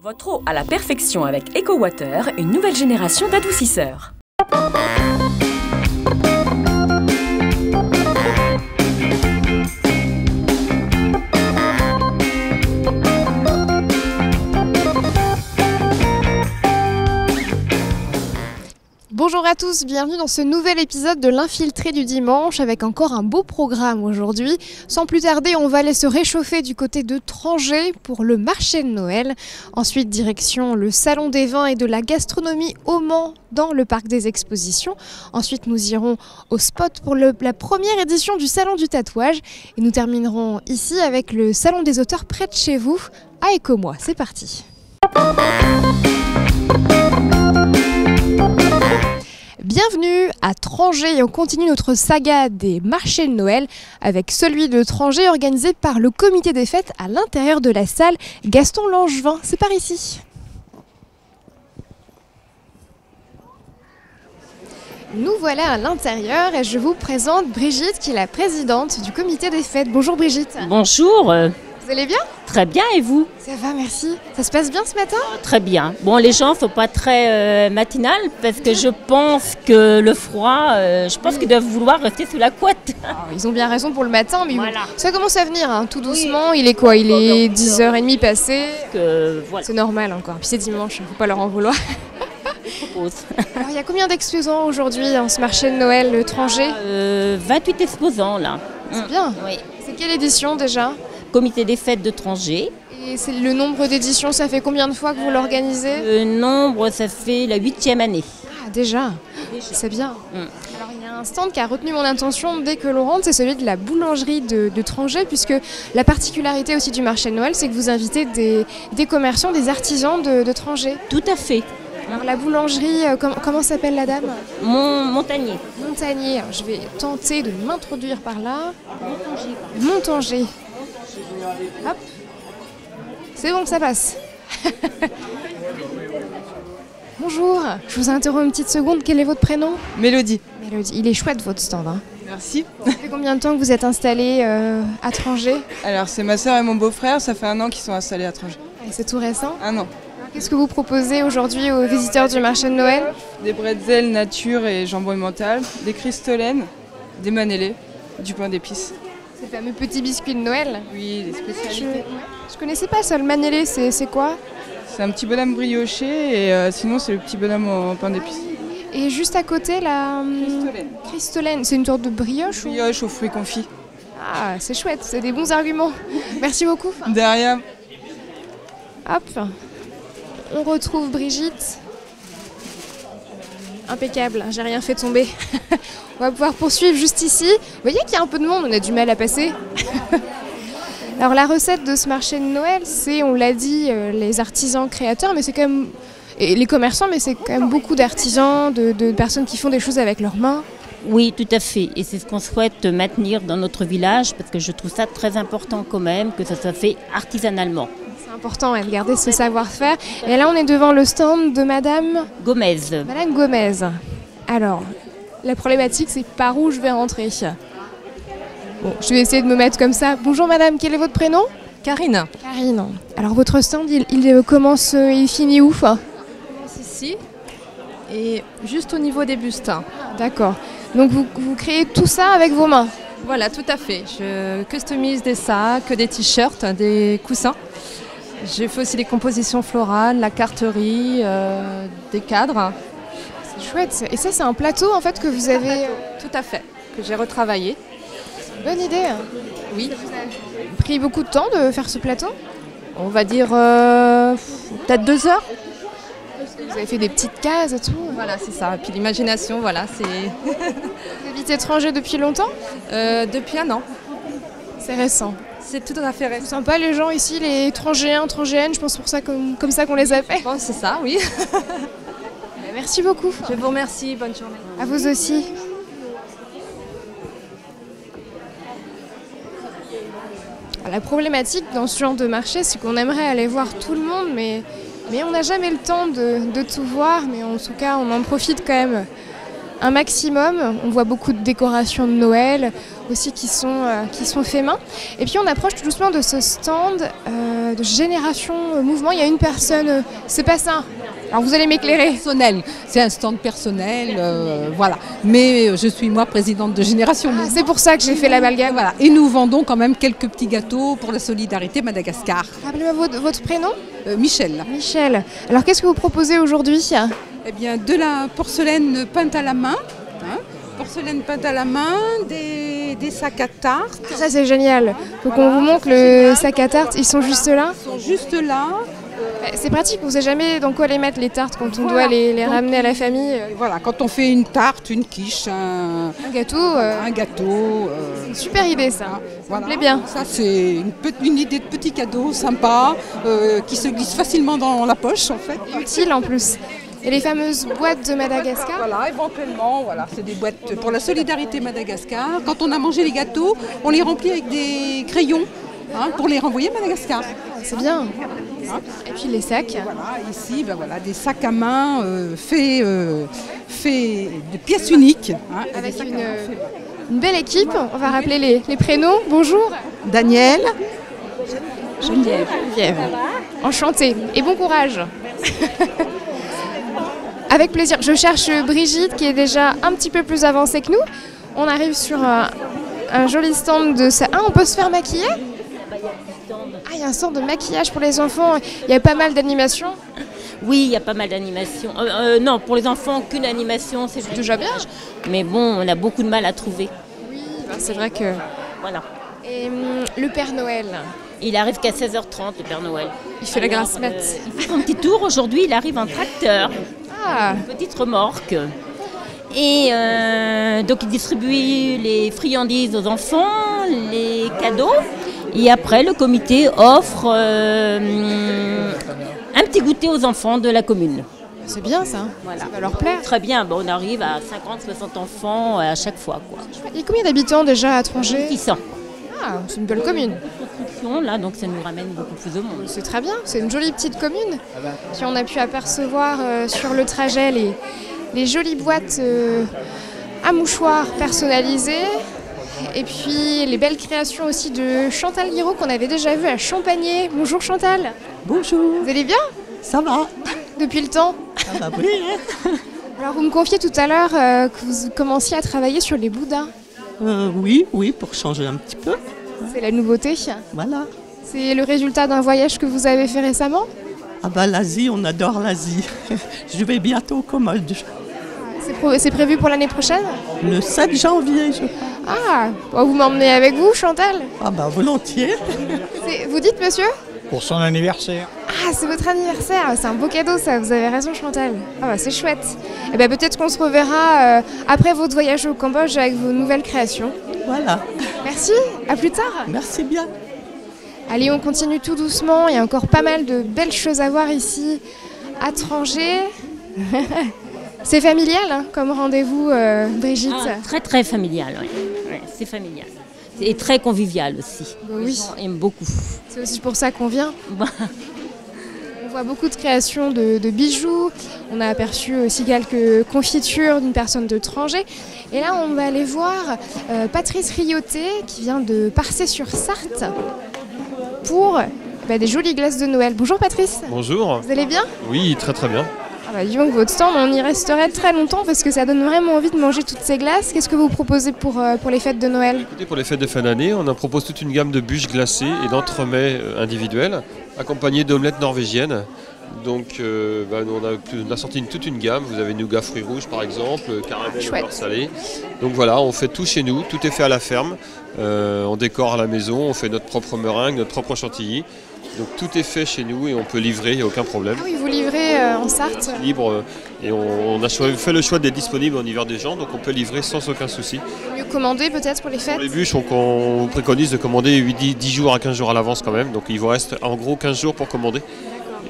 Votre eau à la perfection avec EcoWater, une nouvelle génération d'adoucisseurs. Bonjour à tous, bienvenue dans ce nouvel épisode de l'Infiltré du dimanche avec encore un beau programme aujourd'hui. Sans plus tarder, on va aller se réchauffer du côté de Trangé pour le marché de Noël. Ensuite, direction le salon des vins et de la gastronomie au Mans dans le parc des expositions. Ensuite, nous irons au spot pour la première édition du salon du tatouage. Et nous terminerons ici avec le salon des auteurs près de chez vous à Écomois. C'est parti. Bienvenue à Trangé et on continue notre saga des marchés de Noël avec celui de Trangé organisé par le comité des fêtes à l'intérieur de la salle Gaston Langevin. C'est par ici. Nous voilà à l'intérieur et je vous présente Brigitte qui est la présidente du comité des fêtes. Bonjour Brigitte. Bonjour. Vous allez bien ? Très bien, et vous ? Ça va, merci. Ça se passe bien ce matin ? Très bien. Bon, les gens ne sont pas très matinales parce que je pense que le froid, je pense qu'ils doivent vouloir rester sous la couette. Ils ont bien raison pour le matin, mais voilà. Ça commence à venir, hein, tout doucement. Oui. Il est quoi ? Il est 10h30 passé. Voilà. C'est normal encore. Puis c'est dimanche, il ne faut pas leur en vouloir. Alors, il y a combien d'exposants aujourd'hui dans ce marché de Noël, le Trangé ? 28 exposants, là. C'est bien. Oui. C'est quelle édition déjà ? Comité des fêtes de Trangé. Et c'est le nombre d'éditions, ça fait combien de fois que vous l'organisez ? Le nombre, ça fait la 8e année. Ah, déjà. C'est bien. Alors, il y a un stand qui a retenu mon attention dès que l'on rentre, c'est celui de la boulangerie de Trangé, puisque la particularité aussi du marché de Noël, c'est que vous invitez des commerçants, des artisans de Trangé. Tout à fait. Alors la boulangerie, comment s'appelle la dame ? Montagnier. Montagnier. Alors, je vais tenter de m'introduire par là. Montanger. Hop. C'est bon, ça passe. Bonjour, je vous interromps une petite seconde. Quel est votre prénom ? Mélodie. Mélodie. Il est chouette votre stand. Hein. Merci. Ça fait combien de temps que vous êtes installée à Trangé ? Alors c'est ma soeur et mon beau-frère, ça fait 1 an qu'ils sont installés à Trangé. C'est tout récent ? 1 an. Qu'est-ce que vous proposez aujourd'hui aux visiteurs du marché de Noël ? Des bretzels nature et jambon emmental, des cristolènes, des manélés, du pain d'épices. Ces fameux petits biscuits de Noël ? Oui, des spécialités. Je connaissais pas ça, le manélé, c'est quoi ? C'est un petit bonhomme brioché et sinon c'est le petit bonhomme en pain d'épices. Et juste à côté, la cristolène, c'est une sorte de brioche ou... Brioche aux fruits confits. Ah, c'est chouette, c'est des bons arguments. Merci beaucoup. Derrière. Hop, on retrouve Brigitte. Impeccable, j'ai rien fait tomber. On va pouvoir poursuivre juste ici. Vous voyez qu'il y a un peu de monde, on a du mal à passer. Alors la recette de ce marché de Noël, c'est, on l'a dit, les artisans créateurs, mais c'est quand même... Et les commerçants, mais c'est quand même beaucoup d'artisans, de personnes qui font des choses avec leurs mains. Oui, tout à fait. Et c'est ce qu'on souhaite maintenir dans notre village parce que je trouve ça très important quand même que ça soit fait artisanalement. C'est important de garder ce savoir-faire. Et là, on est devant le stand de Madame Gomez. Madame Gomez. Alors, la problématique, c'est par où je vais rentrer. Bon, je vais essayer de me mettre comme ça. Bonjour Madame, quel est votre prénom ? Karine. Karine. Alors, votre stand, il commence, il finit où ? Ici et juste au niveau des bustes. D'accord. Donc, vous créez tout ça avec vos mains ? Voilà, tout à fait. Je customise des sacs, des t-shirts, des coussins. Je fais aussi des compositions florales, la carterie, des cadres. C'est chouette. Et ça, c'est un plateau en fait que vous avez... Tout à fait, que j'ai retravaillé. C'est une bonne idée. Oui. Ça vous a pris beaucoup de temps de faire ce plateau ? On va dire peut-être 2 heures. Vous avez fait des petites cases et tout. Voilà, c'est ça. Et puis l'imagination, voilà, c'est... Vous habitez étranger depuis longtemps ? Depuis 1 an. C'est récent. C'est tout à fait récent. C'est sympa les gens ici, les étrangers, étrangères, je pense pour ça comme ça qu'on les appelle. Bon, c'est ça, oui. Merci beaucoup. Je vous remercie, bonne journée. À vous aussi. La problématique dans ce genre de marché, c'est qu'on aimerait aller voir tout le monde, mais on n'a jamais le temps de tout voir. Mais en tout cas, on en profite quand même un maximum. On voit beaucoup de décorations de Noël aussi qui sont faits main. Et puis on approche tout doucement de ce stand de Génération Mouvement. Il y a une personne, c'est pas ça. Alors vous allez m'éclairer. Personnel, c'est un stand personnel, voilà. Mais je suis moi présidente de Génération Mouvement. C'est pour ça que j'ai fait l'amalgame. Voilà. Et nous vendons quand même quelques petits gâteaux pour la solidarité Madagascar. Rappelez-moi votre prénom. Michel. Michel. Alors qu'est-ce que vous proposez aujourd'hui? Eh bien, de la porcelaine peinte à la main. Porcelaine peinte à la main, des sacs à tarte. Ça c'est génial. Faut qu'on vous montre le sac à tarte. Ils sont juste là. Ils sont juste là. C'est pratique, on ne sait jamais dans quoi les mettre les tartes quand on doit les ramener à la famille. Voilà, quand on fait une tarte, une quiche, un gâteau. Un gâteau. C'est une super idée ça. Voilà. Ça me plaît bien. Ça c'est une idée de petit cadeau sympa qui se glisse facilement dans la poche en fait. Et utile en plus. Et les fameuses boîtes de Madagascar. Voilà, éventuellement, voilà, c'est des boîtes pour la solidarité Madagascar. Quand on a mangé les gâteaux, on les remplit avec des crayons pour les renvoyer à Madagascar. C'est bien. Et puis les sacs. Voilà, ici, voilà, des sacs à main faits de pièces uniques. Avec une belle équipe. On va rappeler les prénoms. Bonjour. Daniel. Geneviève. Enchantée. Et bon courage. Avec plaisir. Je cherche Brigitte qui est déjà un petit peu plus avancée que nous. On arrive sur un joli stand de ça. Ah, on peut se faire maquiller ? Ah, il y a un stand de maquillage pour les enfants. Il y a pas mal d'animations. Oui, il y a pas mal d'animations. Non, pour les enfants, qu'une animation, c'est déjà bien. Mais bon, on a beaucoup de mal à trouver. Oui, c'est vrai que... Voilà. Et le Père Noël ? Il arrive qu'à 16h30, le Père Noël. Il fait la grasse mat. Il fait un petit tour. Aujourd'hui, il arrive en tracteur. Ah. Une petite remorque. Et donc, il distribue les friandises aux enfants, les cadeaux. Et après, le comité offre un petit goûter aux enfants de la commune. C'est bien ça, voilà. Ça va leur plaire. Très bien, bon, on arrive à 50-60 enfants à chaque fois. Quoi. Il y a combien d'habitants déjà à Trangé ? 600. Ah, c'est une belle commune. Là, donc ça nous ramène beaucoup plus de monde. C'est très bien, c'est une jolie petite commune. Puis on a pu apercevoir sur le trajet les jolies boîtes à mouchoirs personnalisées. Et puis les belles créations aussi de Chantal Guiraud qu'on avait déjà vues à Champagné. Bonjour Chantal. Bonjour. Vous allez bien ? Ça va. Depuis le temps ? Ah bah oui. Alors vous me confiez tout à l'heure que vous commenciez à travailler sur les Bouddhas. Oui, pour changer un petit peu. C'est la nouveauté. Voilà. C'est le résultat d'un voyage que vous avez fait récemment ? Ah bah l'Asie, on adore l'Asie. Je vais bientôt au Cambodge. C'est prévu pour l'année prochaine ? Le 7 janvier, je crois. Ah, vous m'emmenez avec vous, Chantal ? Ah bah volontiers. Vous dites, monsieur ? Pour son anniversaire. Ah, c'est votre anniversaire, c'est un beau cadeau ça, vous avez raison Chantal. Ah bah c'est chouette. Et ben peut-être qu'on se reverra après votre voyage au Cambodge avec vos nouvelles créations. Voilà. Merci, à plus tard. Merci bien. Allez, on continue tout doucement, il y a encore pas mal de belles choses à voir ici à Trangé. C'est familial hein, comme rendez-vous, Brigitte. Très très familial, oui. Ouais, c'est familial. Et très convivial aussi. Oui. Les gens aiment beaucoup. C'est aussi pour ça qu'on vient. On voit beaucoup de créations de bijoux. On a aperçu aussi quelques confitures d'une personne de Trangé. Et là, on va aller voir Patrice Rioté qui vient de Parçay-sur-Sarthe pour des jolies glaces de Noël. Bonjour Patrice. Bonjour. Vous allez bien ? Oui, très très bien. Ah bah, dis donc, votre stand, on y resterait très longtemps parce que ça donne vraiment envie de manger toutes ces glaces. Qu'est-ce que vous proposez pour les fêtes de Noël ? Écoutez, pour les fêtes de fin d'année, on propose toute une gamme de bûches glacées et d'entremets individuels, accompagnés d'omelettes norvégiennes. Donc on a sorti toute une gamme. Vous avez nougat fruits rouges par exemple, caramel au beurre salé. Donc voilà, on fait tout chez nous, tout est fait à la ferme. On décore à la maison, on fait notre propre meringue, notre propre chantilly. Donc tout est fait chez nous et on peut livrer, il n'y a aucun problème. Ah oui, vous livrez en Sarthe ? Libre et on a fait le choix d'être disponible en hiver des gens, donc on peut livrer sans aucun souci. Mieux commander peut-être pour les fêtes ? Pour les bûches, on vous préconise de commander 10 jours à 15 jours à l'avance quand même, donc il vous reste en gros 15 jours pour commander.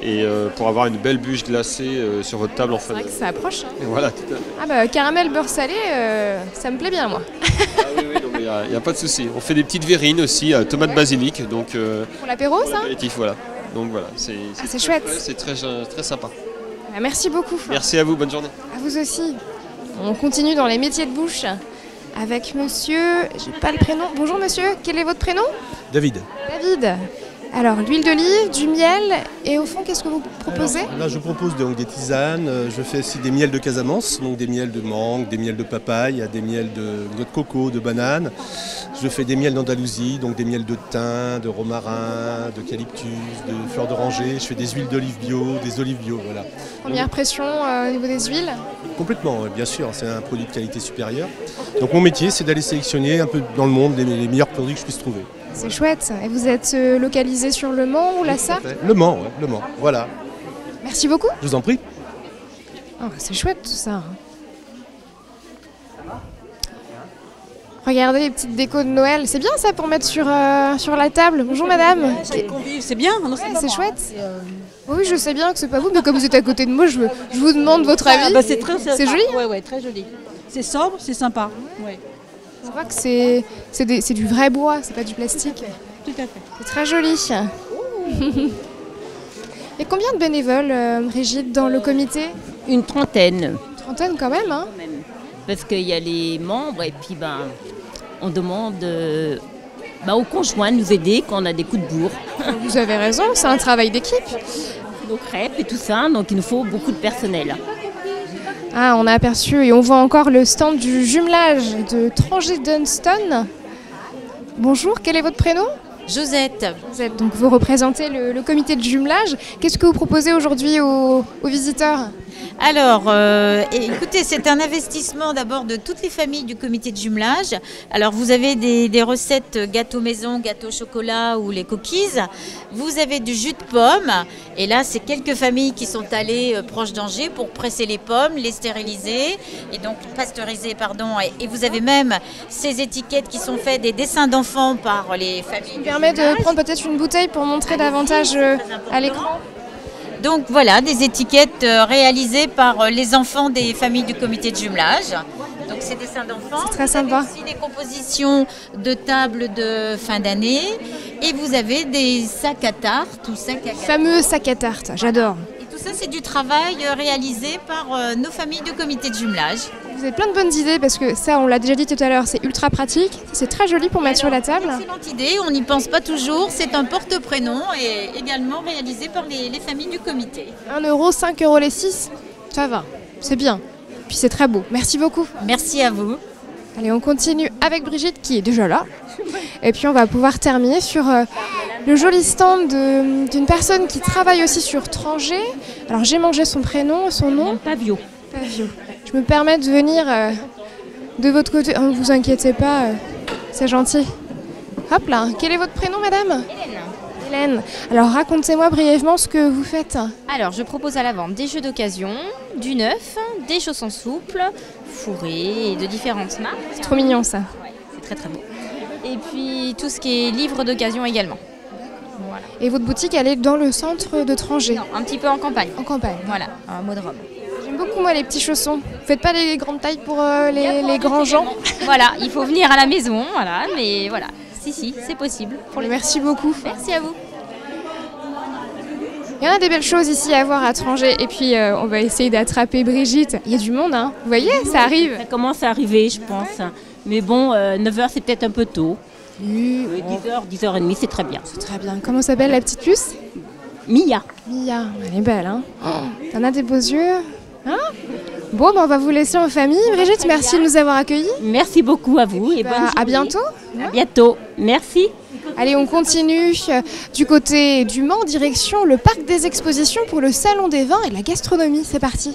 Et pour avoir une belle bûche glacée sur votre table en fin d'année. C'est vrai que ça approche. Hein. Et voilà, tout à fait. Ah bah caramel beurre salé, ça me plaît bien moi. Ah oui, il n'y a pas de souci. On fait des petites verrines aussi, tomates basilic. Donc, pour l'apéro ça ? Voilà. Donc voilà, c'est chouette. C'est très, très sympa. Merci beaucoup. Merci à vous, bonne journée. À vous aussi. On continue dans les métiers de bouche avec monsieur, j'ai pas le prénom. Bonjour monsieur, quel est votre prénom? David. David. Alors, l'huile d'olive, du miel, et au fond, qu'est-ce que vous proposez? Alors, là, je propose donc des tisanes, je fais aussi des miels de Casamance, donc des miels de mangue, des miels de papaye, des miels de noix de coco, de banane. Je fais des miels d'Andalousie, donc des miels de thym, de romarin, d'eucalyptus, de fleurs d'oranger. Je fais des huiles d'olive bio, des olives bio, voilà. Première pression au niveau des huiles? Complètement, bien sûr, c'est un produit de qualité supérieure. Donc mon métier, c'est d'aller sélectionner un peu dans le monde les meilleurs produits que je puisse trouver. C'est chouette. Et vous êtes localisé sur Le Mans ou la Sarthe? Le Mans, ouais, Le Mans, voilà. Merci beaucoup. Je vous en prie. Oh, c'est chouette tout ça. Regardez les petites décos de Noël. C'est bien ça pour mettre sur la table. Bonjour madame. C'est bien, c'est chouette. Oui, je sais bien que c'est pas vous, mais comme vous êtes à côté de moi, je vous demande votre avis. C'est joli. Ouais, très joli. C'est sobre, c'est sympa. Ouais. Je crois que c'est du vrai bois, c'est pas du plastique. Tout à fait. C'est très joli. Et combien de bénévoles, Brigitte, dans le comité? Une trentaine. Une trentaine quand même, hein? Parce qu'il y a les membres et puis on demande aux conjoints de nous aider quand on a des coups de bourre. Vous avez raison, c'est un travail d'équipe. Nos crêpes et tout ça, donc il nous faut beaucoup de personnel. Ah, on a aperçu et on voit encore le stand du jumelage de Trangé-Dunston. Bonjour, quel est votre prénom? Josette. Josette, donc vous représentez le comité de jumelage. Qu'est-ce que vous proposez aujourd'hui aux visiteurs? Alors, écoutez, c'est un investissement d'abord de toutes les familles du comité de jumelage. Alors, vous avez des recettes gâteau maison, gâteau au chocolat ou les cookies. Vous avez du jus de pomme. Et là, c'est quelques familles qui sont allées proche d'Angers pour presser les pommes, les stériliser, et donc pasteuriser, pardon. Et vous avez même ces étiquettes qui sont faites des dessins d'enfants par les familles. Ça me permet de prendre peut-être une bouteille pour montrer davantage à l'écran. Donc voilà, des étiquettes réalisées par les enfants des familles du comité de jumelage. Donc c'est dessins d'enfants. C'est très sympa. Vous avez aussi des compositions de tables de fin d'année. Et vous avez des sacs à tarte ou sacs à gâteau. Fameux sacs à tarte, j'adore. Et tout ça, c'est du travail réalisé par nos familles du comité de jumelage. Vous avez plein de bonnes idées parce que ça, on l'a déjà dit tout à l'heure, c'est ultra pratique. C'est très joli pour mettre sur la table. Excellente idée, on n'y pense pas toujours. C'est un porte-prénom et également réalisé par les familles du comité. 1 €, 5 € les 6, ça va, c'est bien. Puis c'est très beau. Merci beaucoup. Merci à vous. Allez, on continue avec Brigitte qui est déjà là. Et puis on va pouvoir terminer sur le joli stand d'une personne qui travaille aussi sur Trangé. Alors j'ai mangé son prénom, son nom. Pavio. Pavio. Je me permets de venir de votre côté. Ne vous inquiétez pas, c'est gentil. Hop là, quel est votre prénom madame? Hélène. Alors racontez-moi brièvement ce que vous faites. Alors je propose à la vente des jeux d'occasion, du neuf, des chaussons souples, fourrés et de différentes marques. C'est trop mignon ça. Ouais, c'est très très beau. Et puis tout ce qui est livres d'occasion également. Voilà. Et votre boutique elle est dans le centre de Trangé? Non, un petit peu en campagne. En campagne. Voilà, un mot de Rome. J'aime beaucoup moi les petits chaussons. Vous faites pas les grandes tailles pour les grands gens? Voilà, il faut venir à la maison, voilà, mais voilà. Si, c'est possible. Merci beaucoup. Merci à vous. Il y en a des belles choses ici à voir à Trangé. Et puis, on va essayer d'attraper Brigitte. Il y a du monde, hein. Vous voyez, ça arrive. Ça commence à arriver, je pense. Mais bon, 9h, c'est peut-être un peu tôt. 10h, 10h30, c'est très bien. C'est très bien. Comment s'appelle la petite puce? Mia. Mia, elle est belle, hein. T'en as des beaux yeux. Hein? Bon, on va vous laisser en famille. Brigitte, merci de nous avoir accueillis. Merci beaucoup à vous et bonne journée. À bientôt. À bientôt. Merci. Allez, on continue du côté du Mans, direction le parc des expositions pour le salon des vins et de la gastronomie. C'est parti.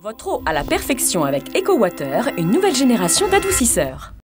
Votre eau à la perfection avec EcoWater, une nouvelle génération d'adoucisseurs.